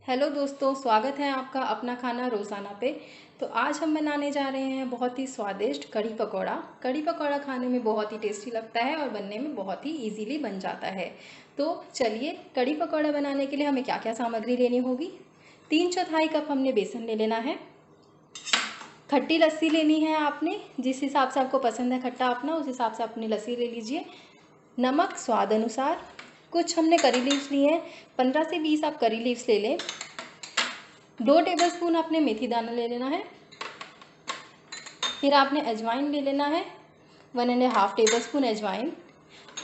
Hello दोस्तों, स्वागत है आपका अपना खाना रोज़ाना पे। तो आज हम बनाने जा रहे हैं बहुत ही स्वादिष्ट कढ़ी पकौड़ा। कढ़ी पकौड़ा खाने में बहुत ही टेस्टी लगता है और बनने में बहुत ही इजीली बन जाता है। तो चलिए, कढ़ी पकौड़ा बनाने के लिए हमें क्या क्या सामग्री लेनी होगी। 3/4 कप हमने बेसन ले लेना है। खट्टी लस्सी लेनी है आपने, जिस हिसाब से आपको पसंद है खट्टा अपना, उस हिसाब से अपनी लस्सी ले लीजिए। नमक स्वाद अनुसार। कुछ हमने करी लीव्स लिए हैं, 15 से 20 आप करी लीव्स ले लें। 2 टेबलस्पून आपने मेथी दाना ले लेना है। फिर आपने अजवाइन ले लेना है, 1.5 टेबलस्पून अजवाइन।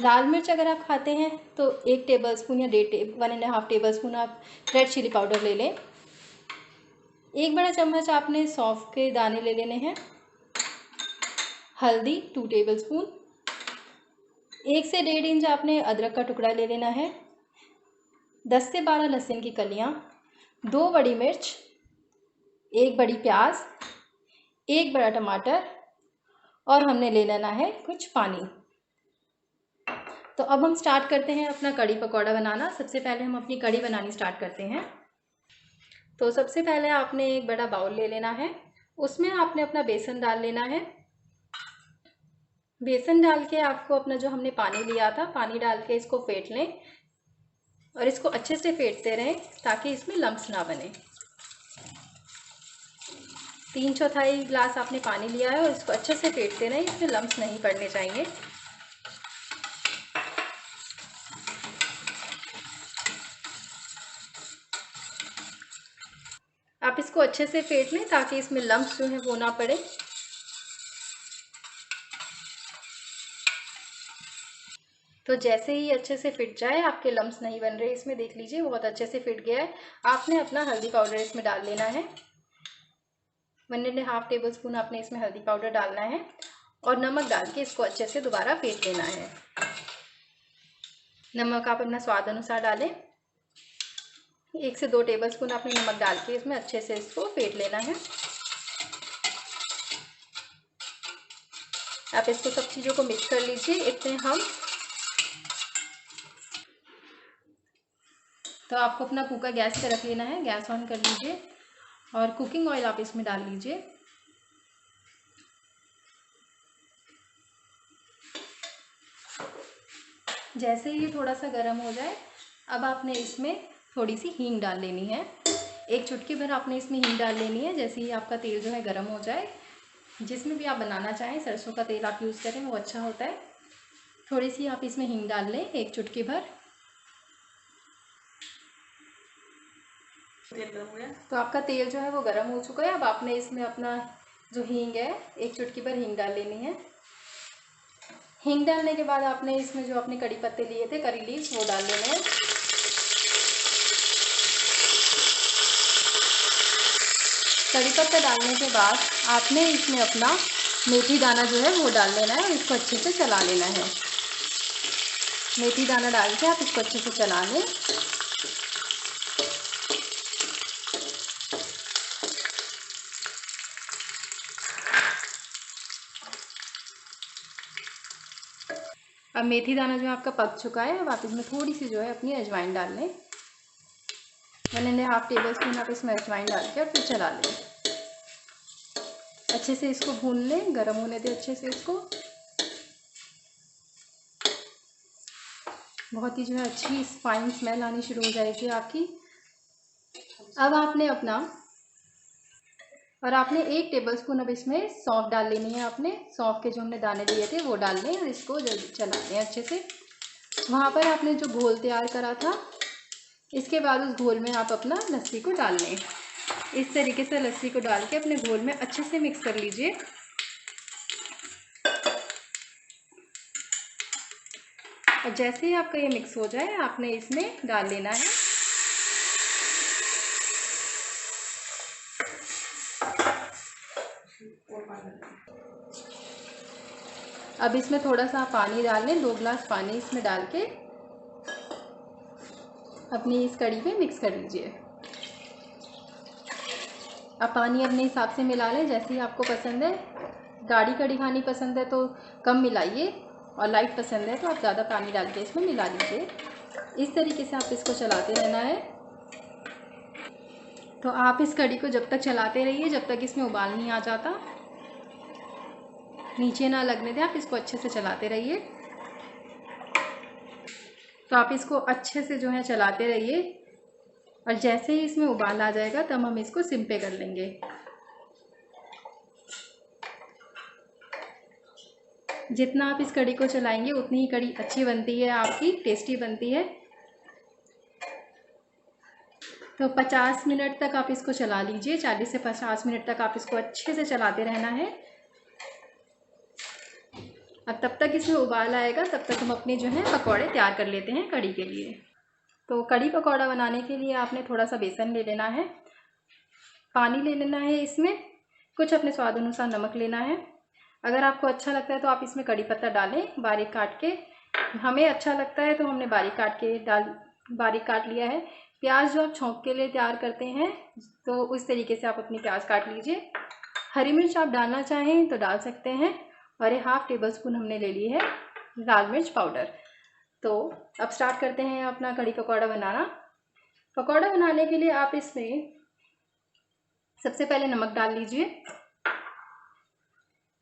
लाल मिर्च अगर आप खाते हैं तो 1 टेबलस्पून या 1.5 टेबलस्पून आप रेड चिली पाउडर ले लें। 1 बड़ा चम्मच आपने सौंफ के दाने ले लेने हैं। हल्दी 2 टेबलस्पून। 1 से 1.5 इंच आपने अदरक का टुकड़ा ले लेना है। 10 से 12 लहसुन की कलियाँ, 2 बड़ी मिर्च, 1 बड़ी प्याज, 1 बड़ा टमाटर और हमने ले लेना है कुछ पानी। तो अब हम स्टार्ट करते हैं अपना कढ़ी पकौड़ा बनाना। सबसे पहले हम अपनी कढ़ी बनानी स्टार्ट करते हैं। तो सबसे पहले आपने एक बड़ा बाउल ले लेना है, उसमें आपने अपना बेसन डाल लेना है। बेसन डाल के आपको अपना जो हमने पानी लिया था, पानी डाल के इसको फेंट लें और इसको अच्छे से फेंटते रहें ताकि इसमें लम्स ना बने। 3/4 गिलास आपने पानी लिया है और इसको अच्छे से फेंटते रहें, इसमें लम्स नहीं पड़ने चाहिए। आप इसको अच्छे से फेंट लें ताकि इसमें लम्स जो है वो ना पड़े। तो जैसे ही अच्छे से फिट जाए, आपके लम्स नहीं बन रहे इसमें, देख लीजिए बहुत अच्छे से फिट गया है। आपने अपना हल्दी पाउडर इसमें डाल लेना है। 1.5 टेबलस्पून आपने इसमें हल्दी पाउडर डालना है और नमक डाल के इसको अच्छे से दोबारा फेंट लेना है। नमक आप अपना स्वाद अनुसार डालें। 1 से 2 टेबलस्पून आपने नमक डाल के इसमें अच्छे से इसको फेंट लेना है। आप इसको सब चीज़ों को मिक्स कर लीजिए। इतने हम तो आपको अपना कुकर गैस पे रख लेना है, गैस ऑन कर लीजिए और कुकिंग ऑयल आप इसमें डाल लीजिए। जैसे ये थोड़ा सा गर्म हो जाए, अब आपने इसमें थोड़ी सी हींग डाल लेनी है। 1 चुटकी भर आपने इसमें हींग डाल लेनी है। जैसे ही आपका तेल जो है गर्म हो जाए, जिसमें भी आप बनाना चाहें, सरसों का तेल आप यूज़ करें वो अच्छा होता है। थोड़ी सी आप इसमें हींग डाल लें, 1 चुटकी भर। तो आपका तेल जो है वो गर्म हो चुका है। अब आपने इसमें अपना जो हींग है, 1 चुटकी भर हींग डाल लेनी है। हींग डालने के बाद आपने इसमें जो अपने कड़ी पत्ते लिए थे, करी लीव्स, वो डाल लेने हैं। कड़ी पत्ता डालने के बाद आपने इसमें अपना मेथी दाना जो है वो डाल लेना है और इसको अच्छे से चला लेना है। मेथी दाना डाल के आप इसको अच्छे से चला लें। अब मेथी दाना जो आपका पक चुका है, अब आप इसमें थोड़ी सी जो है अपनी अजवाइन डाल लें। 1.5 टेबलस्पून आप इसमें अजवाइन डाल के और फिर चला लें। अच्छे से इसको भून लें, गर्म होने दें अच्छे से इसको। बहुत ही जो है अच्छी फाइन स्मेल आनी शुरू हो जाएगी आपकी। अब आपने आपने 1 टेबलस्पून अब इसमें सौंफ डाल लेनी है। आपने सौंफ के जो हमने दाने लिए थे वो डाल लें और इसको जल्दी चला लें अच्छे से। वहाँ पर आपने जो घोल तैयार करा था, इसके बाद उस घोल में आप अपना लस्सी को डाल लें। इस तरीके से लस्सी को डाल के अपने घोल में अच्छे से मिक्स कर लीजिए। और जैसे ही आपका ये मिक्स हो जाए, आपने इसमें डाल लेना है अब इसमें थोड़ा सा पानी डाल लें, 2 गिलास पानी इसमें डाल के अपनी इस कढ़ी में मिक्स कर लीजिए। आप पानी अपने हिसाब से मिला लें, जैसे ही आपको पसंद है। गाढ़ी कढ़ी खानी पसंद है तो कम मिलाइए और लाइट पसंद है तो आप ज़्यादा पानी डाल के इसमें मिला लीजिए। इस तरीके से आप इसको चलाते रहना है। तो आप इस कढ़ी को जब तक चलाते रहिए जब तक इसमें उबाल नहीं आ जाता, नीचे ना लगने दें, आप इसको अच्छे से चलाते रहिए। तो आप इसको अच्छे से जो है चलाते रहिए और जैसे ही इसमें उबाल आ जाएगा तब हम इसको सिम पे कर लेंगे। जितना आप इस कढ़ी को चलाएंगे उतनी ही कढ़ी अच्छी बनती है, आपकी टेस्टी बनती है। तो 50 मिनट तक आप इसको चला लीजिए, 40 से 50 मिनट तक आप इसको अच्छे से चलाते रहना है। अब तब तक इसमें उबाल आएगा तब तक हम अपने जो है पकौड़े तैयार कर लेते हैं कढ़ी के लिए। तो कढ़ी पकौड़ा बनाने के लिए आपने थोड़ा सा बेसन ले लेना है, पानी ले लेना है, इसमें कुछ अपने स्वाद अनुसार नमक लेना है। अगर आपको अच्छा लगता है तो आप इसमें कड़ी पत्ता डालें बारीक काट के, हमें अच्छा लगता है तो हमने बारीक काट लिया है। प्याज जो आप छौंक के लिए तैयार करते हैं तो उस तरीके से आप अपनी प्याज काट लीजिए। हरी मिर्च आप डालना चाहें तो डाल सकते हैं और 1/2 टेबल स्पून हमने ले ली है लाल मिर्च पाउडर। तो अब स्टार्ट करते हैं अपना कढ़ी पकौड़ा बनाना। पकौड़ा बनाने के लिए आप इसमें सबसे पहले नमक डाल लीजिए,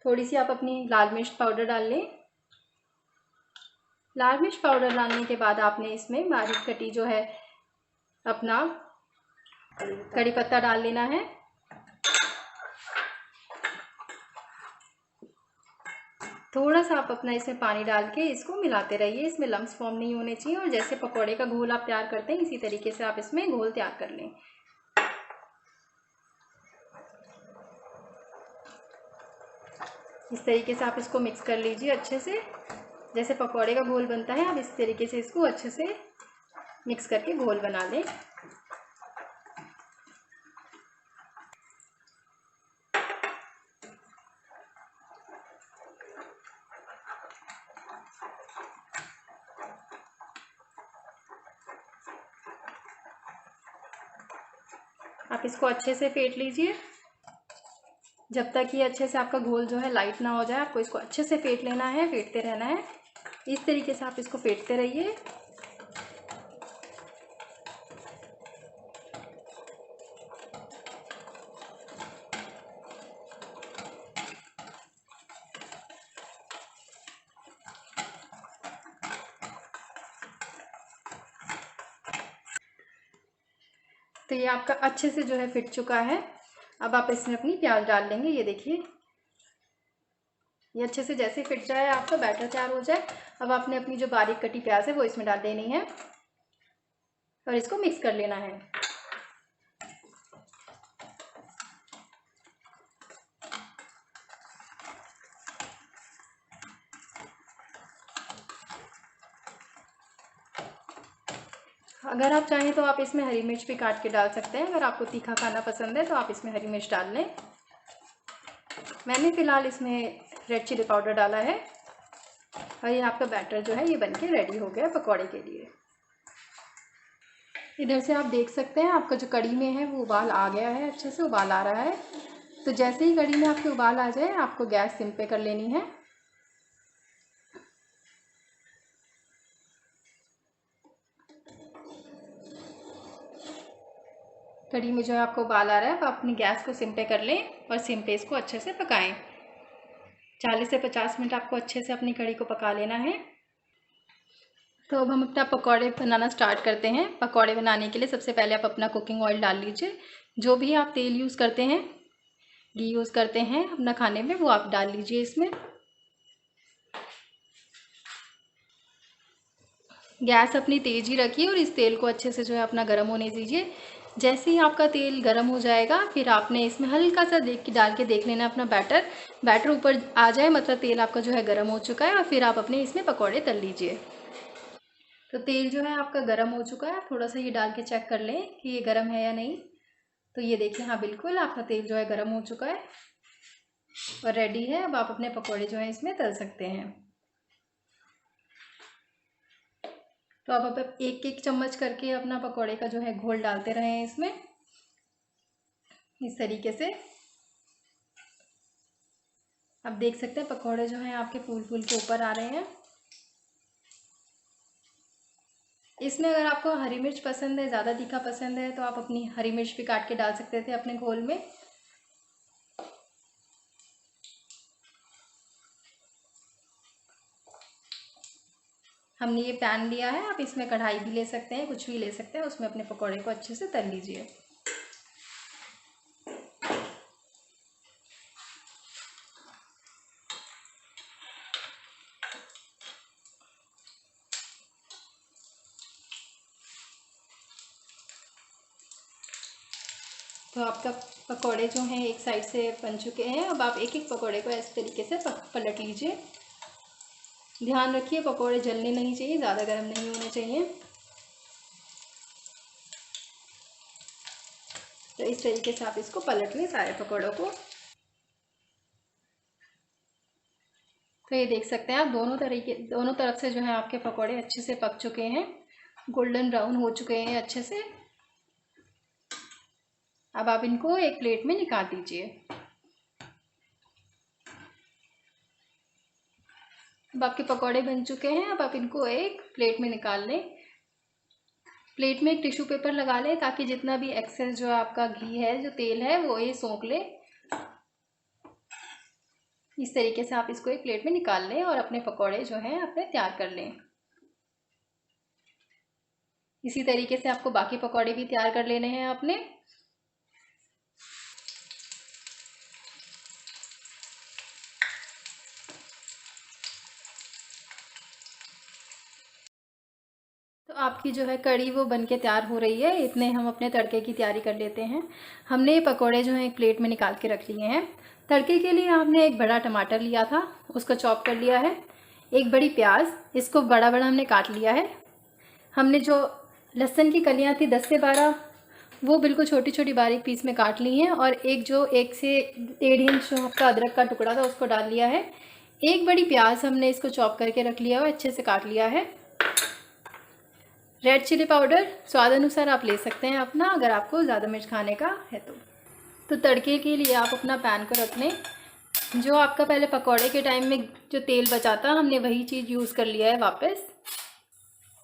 थोड़ी सी आप अपनी लाल मिर्च पाउडर डाल लें। लाल मिर्च पाउडर डालने के बाद आपने इसमें बारीक कटी जो है अपना कड़ी पत्ता डाल लेना है। थोड़ा सा आप अपना इसमें पानी डाल के इसको मिलाते रहिए, इसमें लम्स फॉर्म नहीं होने चाहिए और जैसे पकौड़े का घोल आप तैयार करते हैं इसी तरीके से आप इसमें घोल तैयार कर लें। इस तरीके से आप इसको मिक्स कर लीजिए अच्छे से, जैसे पकौड़े का घोल बनता है आप इस तरीके से इसको अच्छे से मिक्स करके घोल बना लें। आप इसको अच्छे से फेंट लीजिए, जब तक ये अच्छे से आपका घोल जो है लाइट ना हो जाए आपको इसको अच्छे से फेंट लेना है, फेंटते रहना है। इस तरीके से आप इसको फेंटते रहिए। तो ये आपका अच्छे से जो है फिट चुका है। अब आप इसमें अपनी प्याज डाल लेंगे। ये देखिए ये अच्छे से जैसे फिट जाए आपका बैटर तैयार हो जाए, अब आपने अपनी जो बारीक कटी प्याज है वो इसमें डाल देनी है और इसको मिक्स कर लेना है। अगर आप चाहें तो आप इसमें हरी मिर्च भी काट के डाल सकते हैं, अगर आपको तीखा खाना पसंद है तो आप इसमें हरी मिर्च डाल लें। मैंने फ़िलहाल इसमें रेड चिली पाउडर डाला है और ये आपका बैटर जो है ये बनके रेडी हो गया पकौड़े के लिए। इधर से आप देख सकते हैं आपका जो कढ़ी में है वो उबाल आ गया है, अच्छे से उबाल आ रहा है। तो जैसे ही कढ़ी में आपके उबाल आ जाए आपको गैस सिम पे कर लेनी है। कढ़ी में जो है आपको उबाल आ रहा है, आप अपनी गैस को सिम पे कर लें और सिम पे इसको अच्छे से पकाएं। 40 से 50 मिनट आपको अच्छे से अपनी कढ़ी को पका लेना है। तो अब हम अपना पकौड़े बनाना स्टार्ट करते हैं। पकौड़े बनाने के लिए सबसे पहले आप अपना कुकिंग ऑयल डाल लीजिए, जो भी आप तेल यूज़ करते हैं, घी यूज़ करते हैं अपना खाने में, वो आप डाल लीजिए इसमें। गैस अपनी तेज़ ही रखिए और इस तेल को अच्छे से जो है अपना गर्म होने दीजिए। जैसे ही आपका तेल गर्म हो जाएगा फिर आपने इसमें हल्का सा डाल के देख लेना अपना बैटर ऊपर आ जाए, मतलब तेल आपका जो है गर्म हो चुका है, और फिर आप अपने इसमें पकौड़े तल लीजिए। तो तेल जो है आपका गर्म हो चुका है, थोड़ा सा ये डाल के चेक कर लें कि ये गर्म है या नहीं। तो ये देखिए हाँ बिल्कुल आपका तेल जो है गर्म हो चुका है और रेडी है। अब आप अपने पकौड़े जो है इसमें तल सकते हैं। तो अब आप एक एक चम्मच करके अपना पकौड़े का जो है घोल डालते रहें इसमें, इस तरीके से। आप देख सकते हैं पकौड़े जो हैं आपके फूल फूल के ऊपर आ रहे हैं। इसमें अगर आपको हरी मिर्च पसंद है, ज़्यादा तीखा पसंद है, तो आप अपनी हरी मिर्च भी काट के डाल सकते थे अपने घोल में। हमने ये पैन लिया है, आप इसमें कढ़ाई भी ले सकते हैं, कुछ भी ले सकते हैं, उसमें अपने पकौड़े को अच्छे से तल लीजिए। तो आपका पकौड़े जो हैं एक साइड से बन चुके हैं। अब आप एक एक पकौड़े को इस तरीके से पलट लीजिए। ध्यान रखिए पकौड़े जलने नहीं चाहिए, ज़्यादा गर्म नहीं होने चाहिए। तो इस तरीके से आप इसको पलट लें सारे पकौड़ों को। तो ये देख सकते हैं आप दोनों तरफ से जो है आपके पकौड़े अच्छे से पक चुके हैं, गोल्डन ब्राउन हो चुके हैं अच्छे से। अब आप इनको एक प्लेट में निकाल दीजिए। अब आपके पकौड़े बन चुके हैं, अब आप इनको एक प्लेट में निकाल लें। प्लेट में एक टिश्यू पेपर लगा लें ताकि जितना भी एक्सेस जो आपका घी है, जो तेल है, वो ये सोख ले। इस तरीके से आप इसको एक प्लेट में निकाल लें और अपने पकौड़े जो हैं अपने तैयार कर लें। इसी तरीके से आपको बाकी पकौड़े भी तैयार कर लेने हैं अपने। तो आपकी जो है कढ़ी वो बनके तैयार हो रही है। इतने हम अपने तड़के की तैयारी कर लेते हैं। हमने ये पकौड़े जो हैं एक प्लेट में निकाल के रख लिए हैं। तड़के के लिए हमने एक बड़ा टमाटर लिया था, उसको चॉप कर लिया है। एक बड़ी प्याज, इसको बड़ा बड़ा हमने काट लिया है। हमने जो लहसुन की कलियाँ थी 10 से 12, वो बिल्कुल छोटी छोटी बारीक पीस में काट ली हैं। और एक जो 1 से 1.5 इंच जो आपका अदरक का टुकड़ा था उसको डाल लिया है। एक बड़ी प्याज हमने इसको चॉप करके रख लिया है, अच्छे से काट लिया है। रेड चिली पाउडर स्वाद अनुसार आप ले सकते हैं अपना, अगर आपको ज़्यादा मिर्च खाने का है तो तड़के के लिए आप अपना पैन को रख लें। जो आपका पहले पकौड़े के टाइम में जो तेल बचा था, हमने वही चीज़ यूज़ कर लिया है वापस।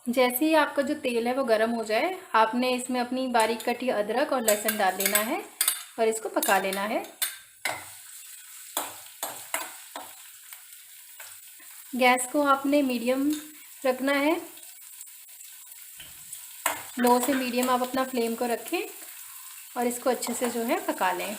जैसे ही आपका जो तेल है वो गर्म हो जाए, आपने इसमें अपनी बारीक कटी अदरक और लहसुन डाल देना है और इसको पका लेना है। गैस को आपने मीडियम रखना है, लो से मीडियम आप अपना फ्लेम को रखें और इसको अच्छे से जो है पका लें।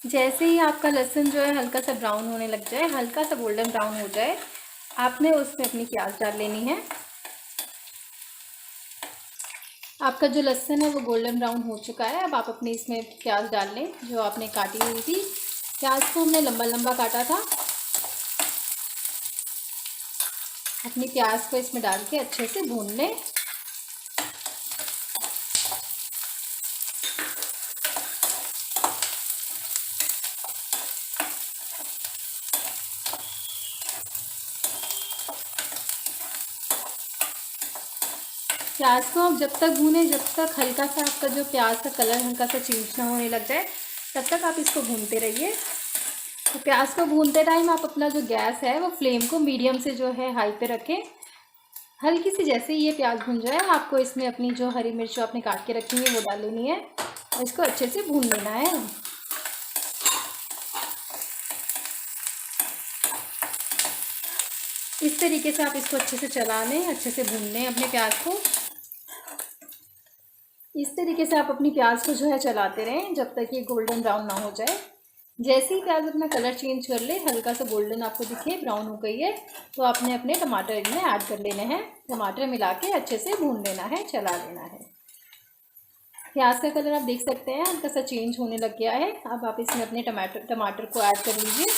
जैसे ही आपका लहसुन जो है हल्का सा ब्राउन होने लग जाए, हल्का सा गोल्डन ब्राउन हो जाए, आपने उसमें अपनी प्याज डाल लेनी है। आपका जो लहसुन है वो गोल्डन ब्राउन हो चुका है। अब आप अपनी इसमें प्याज डाल लें जो आपने काटी हुई थी। प्याज को हमने लंबा लंबा काटा था। अपनी प्याज को इसमें डाल के अच्छे से भून लें। प्याज को आप जब तक भूनें, जब तक हल्का सा आपका जो प्याज का कलर हल्का सा चेंज ना होने लग जाए, तब तक आप इसको भूनते रहिए। तो प्याज को भूनते टाइम आप अपना जो गैस है वो फ्लेम को मीडियम से जो है हाई पे रखें। हल्की सी जैसे ही ये प्याज भून जाए, आपको इसमें अपनी जो हरी मिर्च जो आपने काट के रखी है वो डाल लेनी है और इसको अच्छे से भून लेना है। इस तरीके से आप इसको अच्छे से चला लें, अच्छे से भून लें अपने प्याज को। इस तरीके से आप अपनी प्याज को जो है चलाते रहें जब तक ये गोल्डन ब्राउन ना हो जाए। जैसे ही प्याज अपना कलर चेंज कर ले, हल्का सा गोल्डन आपको दिखे, ब्राउन हो गई है, तो आपने अपने टमाटर इनमें ऐड कर लेने हैं। टमाटर मिला के अच्छे से भून लेना है, चला लेना है। प्याज का कलर आप देख सकते हैं हल्का सा चेंज होने लग गया है। अब आप इसमें अपने टमाटर को ऐड कर लीजिए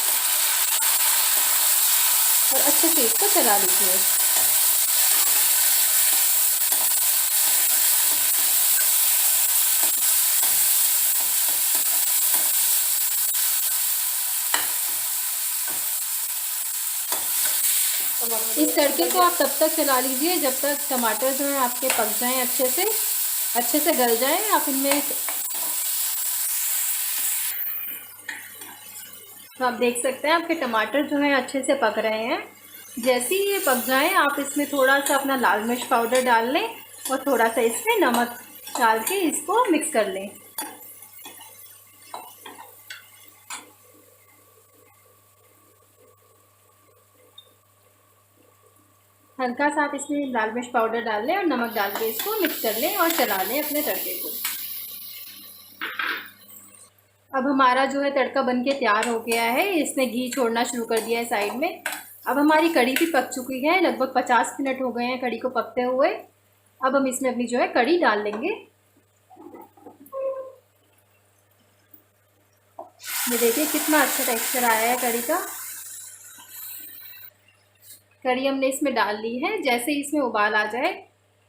और अच्छे से इसको चला लीजिए। इस तड़के को आप तब तक चला लीजिए जब तक टमाटर जो है आपके पक जाएं, अच्छे से गल जाएं। आप इनमें तो आप देख सकते हैं आपके टमाटर जो है अच्छे से पक रहे हैं। जैसे ही ये पक जाएं आप इसमें थोड़ा सा अपना लाल मिर्च पाउडर डाल लें और थोड़ा सा इसमें नमक डाल के इसको मिक्स कर लें। हल्का सा आप इसमें लाल मिर्च पाउडर डाल लें और नमक डाल के इसको मिक्स कर लें और चला लें अपने तड़के को। अब हमारा जो है तड़का बनके तैयार हो गया है। इसने घी छोड़ना शुरू कर दिया है साइड में। अब हमारी कढ़ी भी पक चुकी है, लगभग 50 मिनट हो गए हैं कढ़ी को पकते हुए। अब हम इसमें अपनी जो है कढ़ी डाल लेंगे। ये देखिए कितना अच्छा टेक्सचर आया है कढ़ी का। कढ़ी हमने इसमें डाल ली है। जैसे ही इसमें उबाल आ जाए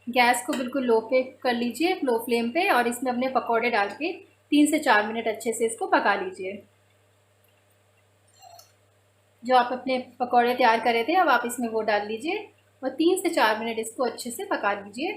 गैस को बिल्कुल लो पे कर लीजिए, लो फ्लेम पे, और इसमें अपने पकौड़े डाल के 3 से 4 मिनट अच्छे से इसको पका लीजिए। जो आप अपने पकौड़े तैयार करे थे अब आप इसमें वो डाल लीजिए और 3 से 4 मिनट इसको अच्छे से पका लीजिए।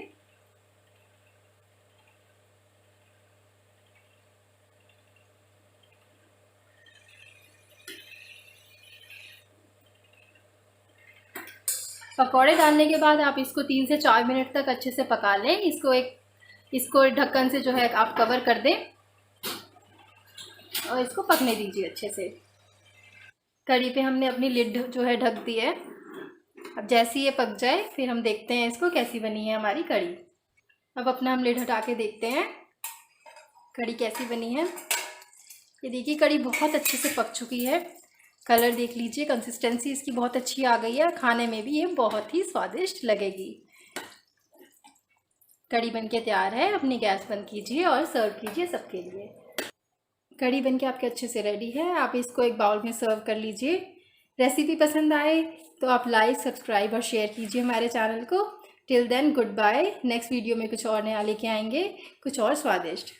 पकौड़े डालने के बाद आप इसको 3 से 4 मिनट तक अच्छे से पका लें। इसको ढक्कन से जो है आप कवर कर दें और इसको पकने दीजिए अच्छे से। कढ़ी पे हमने अपनी लिड जो है ढक दी है। अब जैसे ये पक जाए फिर हम देखते हैं इसको कैसी बनी है हमारी कढ़ी। अब अपना हम लिड हटा के देखते हैं कढ़ी कैसी बनी है। ये देखिए कढ़ी बहुत अच्छे से पक चुकी है। कलर देख लीजिए, कंसिस्टेंसी इसकी बहुत अच्छी आ गई है। खाने में भी ये बहुत ही स्वादिष्ट लगेगी। कढ़ी बनके तैयार है। अपनी गैस बंद कीजिए और सर्व कीजिए सबके लिए। कढ़ी बनके आपके अच्छे से रेडी है। आप इसको एक बाउल में सर्व कर लीजिए। रेसिपी पसंद आए तो आप लाइक, सब्सक्राइब और शेयर कीजिए हमारे चैनल को। Till then good bye. Next video में कुछ और नया लेके आएंगे, कुछ और स्वादिष्ट।